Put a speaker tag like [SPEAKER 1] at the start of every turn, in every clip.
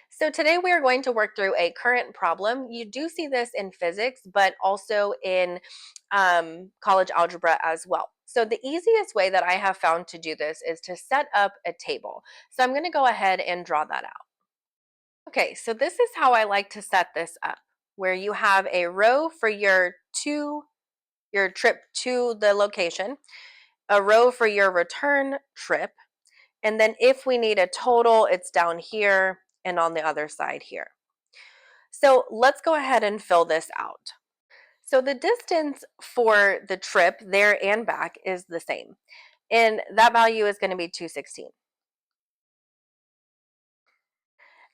[SPEAKER 1] So today we are going to work through a current problem. You do see this in physics, but also in college algebra as well. So the easiest way that I have found to do this is to set up a table. So I'm going to go ahead and draw that out. Okay, so this is how I like to set this up, where you have a row for your trip to the location, a row for your return trip, and then if we need a total, it's down here and on the other side here. So let's go ahead and fill this out. So the distance for the trip there and back is the same, and that value is going to be 216.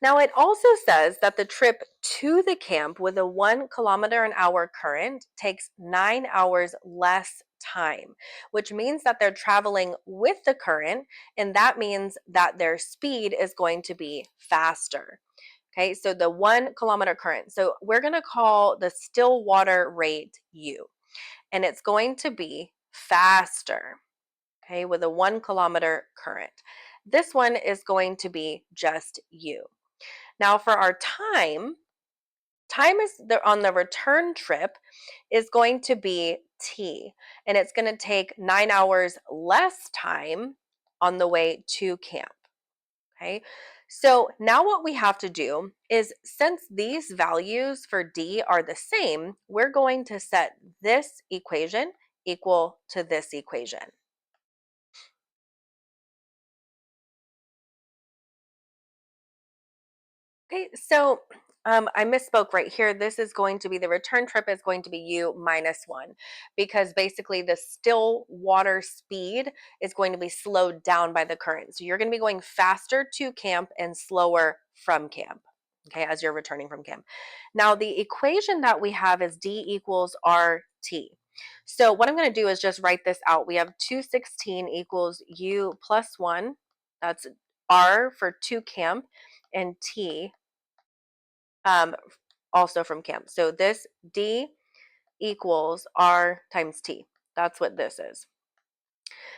[SPEAKER 1] Now it also says that the trip to the camp with a 1 km/h current takes 9 hours less time, which means that they're traveling with the current, and that means that their speed is going to be faster. Okay, so the 1 km current. So we're going to call the still water rate U, and it's going to be faster, okay, with a 1 km current. This one is going to be just U. Now for our time is on the return trip is going to be T, and it's going to take 9 hours less time on the way to camp. Okay, so now what we have to do is, since these values for D are the same, we're going to set this equation equal to this equation. Okay, so I misspoke right here. This is going to be the return trip is going to be U minus 1, because basically the still water speed is going to be slowed down by the current. So you're going to be going faster to camp and slower from camp, okay, as you're returning from camp. Now the equation that we have is D equals RT. So what I'm going to do is just write this out. We have 216 equals U plus 1. That's R for to camp, and T um, also from camp. So this D equals R times T. That's what this is.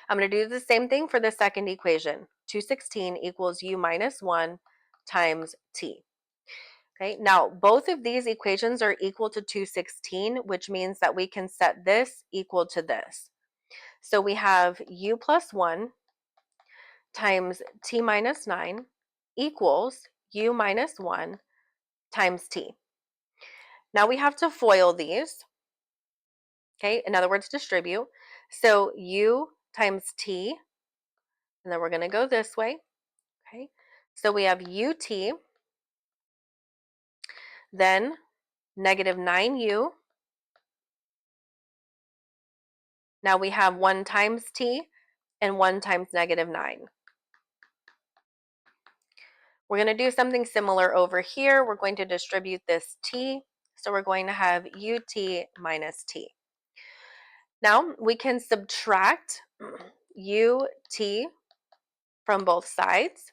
[SPEAKER 1] I'm going to do the same thing for the second equation. 216 equals U minus 1 times T. Okay, now both of these equations are equal to 216, which means that we can set this equal to this. So we have U plus 1 times T minus 9 equals U minus 1 times T. Now we have to FOIL these. Okay, in other words, distribute. So U times T, and then we're going to go this way. Okay, so we have UT, then negative 9U. Now we have 1 times T and 1 times negative 9. We're going to do something similar over here. We're going to distribute this T. So we're going to have UT minus T. Now we can subtract UT from both sides.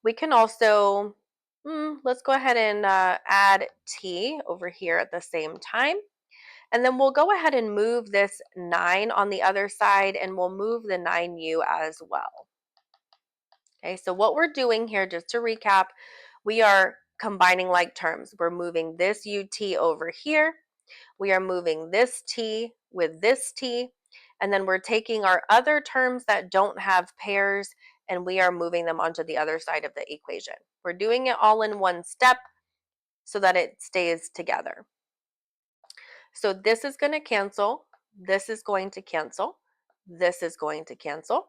[SPEAKER 1] We can also, let's go ahead and add T over here at the same time. And then we'll go ahead and move this 9 on the other side, and we'll move the 9U as well. Okay, so what we're doing here, just to recap, we are combining like terms. We're moving this UT over here. We are moving this T with this T. And then we're taking our other terms that don't have pairs, and we are moving them onto the other side of the equation. We're doing it all in one step so that it stays together. So this is going to cancel, this is going to cancel, this is going to cancel,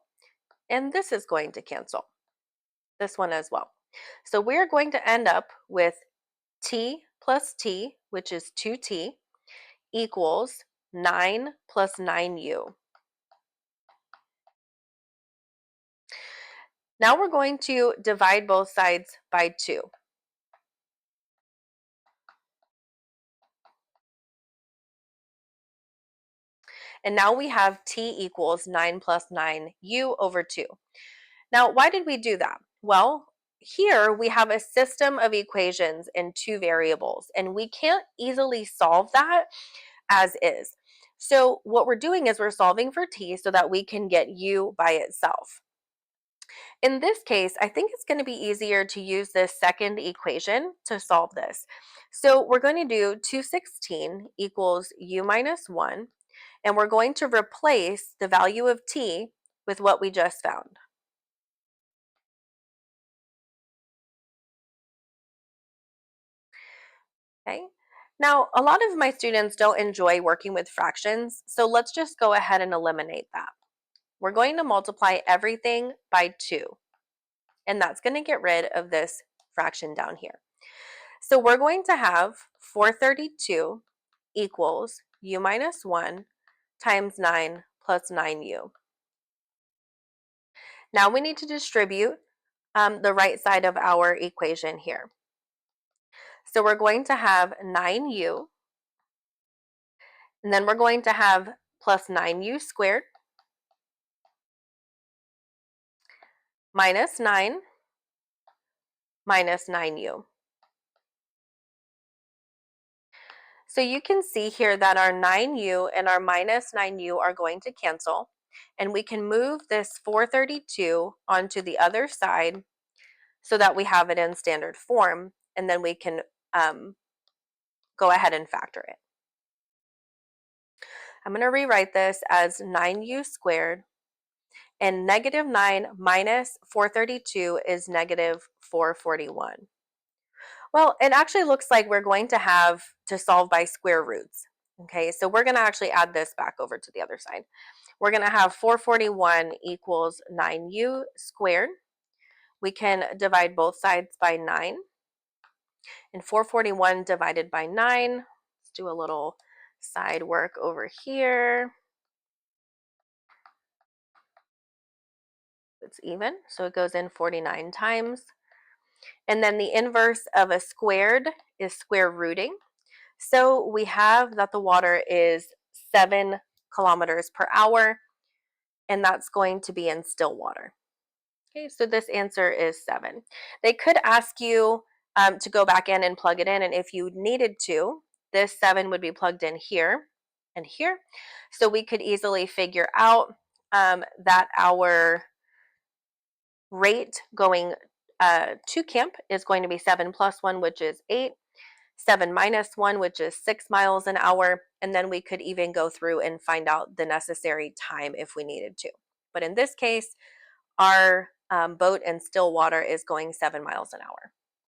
[SPEAKER 1] and this is going to cancel. This one as well. So we're going to end up with T plus T, which is 2T, equals 9 plus 9U. Now we're going to divide both sides by 2. And now we have T equals 9 plus 9U over 2. Now, why did we do that? Well, here we have a system of equations in 2 variables, and we can't easily solve that as is. So what we're doing is we're solving for T so that we can get U by itself. In this case, I think it's going to be easier to use this second equation to solve this. So we're going to do 216 equals u minus 1, and we're going to replace the value of t with what we just found. Okay. Now, a lot of my students don't enjoy working with fractions, so let's just go ahead and eliminate that. We're going to multiply everything by 2, and that's going to get rid of this fraction down here. So we're going to have 432 equals u minus 1 times 9 plus 9u. Now we need to distribute the right side of our equation here. So we're going to have 9u, and then we're going to have plus 9u squared minus 9 minus 9u. So you can see here that our 9u and our minus 9u are going to cancel, and we can move this 432 onto the other side so that we have it in standard form, and then we can go ahead and factor it. I'm going to rewrite this as 9u squared, and negative 9 minus 432 is negative 441. Well, it actually looks like we're going to have to solve by square roots. Okay, so we're going to actually add this back over to the other side. We're going to have 441 equals 9u squared. We can divide both sides by 9. And 441 divided by 9, let's do a little side work over here. It's even, so it goes in 49 times. And then the inverse of a squared is square rooting. So we have that the water is 7 kilometers per hour, and that's going to be in still water. Okay, so this answer is 7. They could ask you to go back in and plug it in, and if you needed to, this 7 would be plugged in here and here. So we could easily figure out that our rate going to camp is going to be 7 plus 1, which is 8. 7 minus 1, which is 6 miles an hour, and then we could even go through and find out the necessary time if we needed to. But in this case, our boat in still water is going 7 miles an hour.